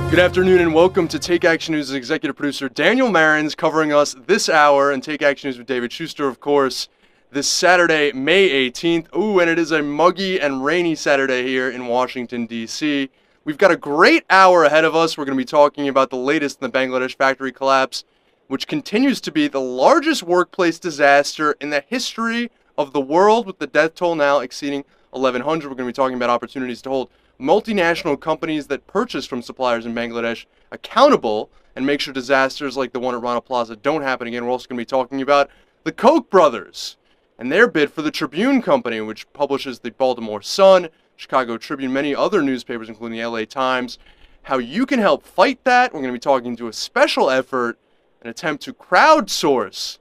Good afternoon and welcome to Take Action News' executive producer Daniel Marins covering us this hour, and Take Action News with David Shuster, of course, this Saturday, May 18th. Ooh, and it is a muggy and rainy Saturday here in Washington, D.C. We've got a great hour ahead of us. We're going to be talking about the latest in the Bangladesh factory collapse, which continues to be the largest workplace disaster in the history of the world, with the death toll now exceeding 1,100. We're going to be talking about opportunities to hold multinational companies that purchase from suppliers in Bangladesh accountable and make sure disasters like the one at Rana Plaza don't happen again. We're also going to be talking about the Koch brothers and their bid for the Tribune Company, which publishes the Baltimore Sun, Chicago Tribune, many other newspapers, including the LA Times. How you can help fight that. We're going to be talking to a special effort, an attempt to crowdsource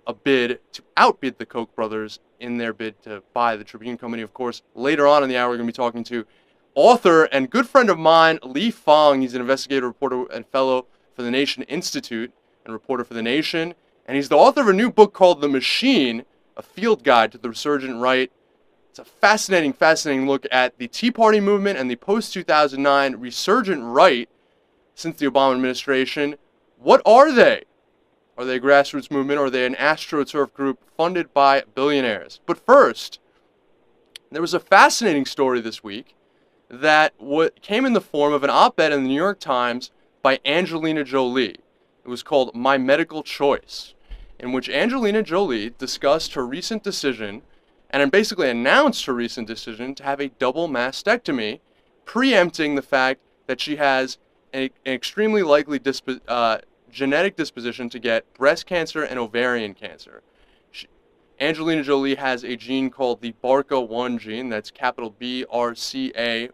a bid to outbid the Koch brothers in their bid to buy the Tribune Company. Of course, later on in the hour, we're going to be talking to author and good friend of mine, Lee Fong. He's an investigative reporter and fellow for the Nation Institute and reporter for The Nation. And he's the author of a new book called The Machine, a field guide to the resurgent right. It's a fascinating, fascinating look at the Tea Party movement and the post-2009 resurgent right since the Obama administration. What are they? Are they a grassroots movement, or are they an astroturf group funded by billionaires? But first, there was a fascinating story this week that came in the form of an op-ed in the New York Times by Angelina Jolie. It was called My Medical Choice, in which Angelina Jolie discussed her recent decision and basically announced her recent decision to have a double mastectomy, preempting the fact that she has an extremely likely genetic disposition to get breast cancer and ovarian cancer. Angelina Jolie has a gene called the BRCA1 gene, that's capital BRCA1.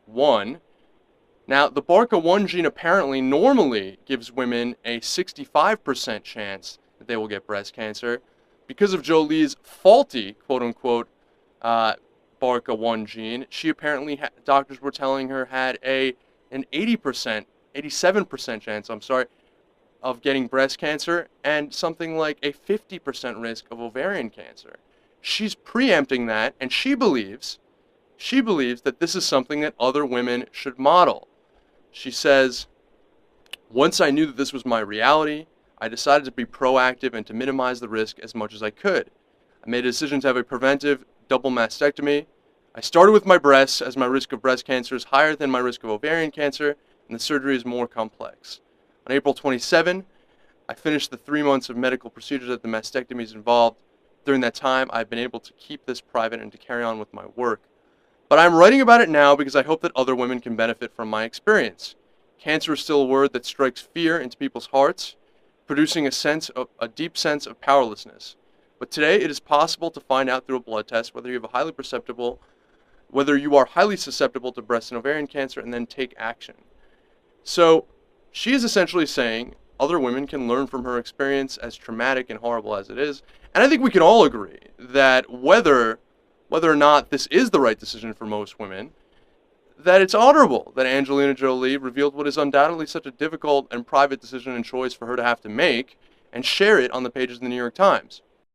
Now, the BRCA1 gene apparently normally gives women a 65% chance that they will get breast cancer. Because of Jolie's faulty, quote-unquote, BRCA1 gene, she apparently, doctors were telling her, had an 87% chance, of getting breast cancer and something like a 50% risk of ovarian cancer. She's preempting that, and she believes that this is something that other women should model. She says, "Once I knew that this was my reality, I decided to be proactive and to minimize the risk as much as I could. I made a decision to have a preventive double mastectomy. I started with my breasts, as my risk of breast cancer is higher than my risk of ovarian cancer, and the surgery is more complex. On April 27, I finished the 3 months of medical procedures that the mastectomies involved. During that time, I've been able to keep this private and to carry on with my work. But I'm writing about it now because I hope that other women can benefit from my experience. Cancer is still a word that strikes fear into people's hearts, producing a deep sense of powerlessness. But today, it is possible to find out through a blood test whether you are highly susceptible to breast and ovarian cancer, and then take action." So she is essentially saying other women can learn from her experience, as traumatic and horrible as it is. And I think we can all agree that whether or not this is the right decision for most women, that it's honorable that Angelina Jolie revealed what is undoubtedly such a difficult and private decision and choice for her to have to make, and share it on the pages of the New York Times.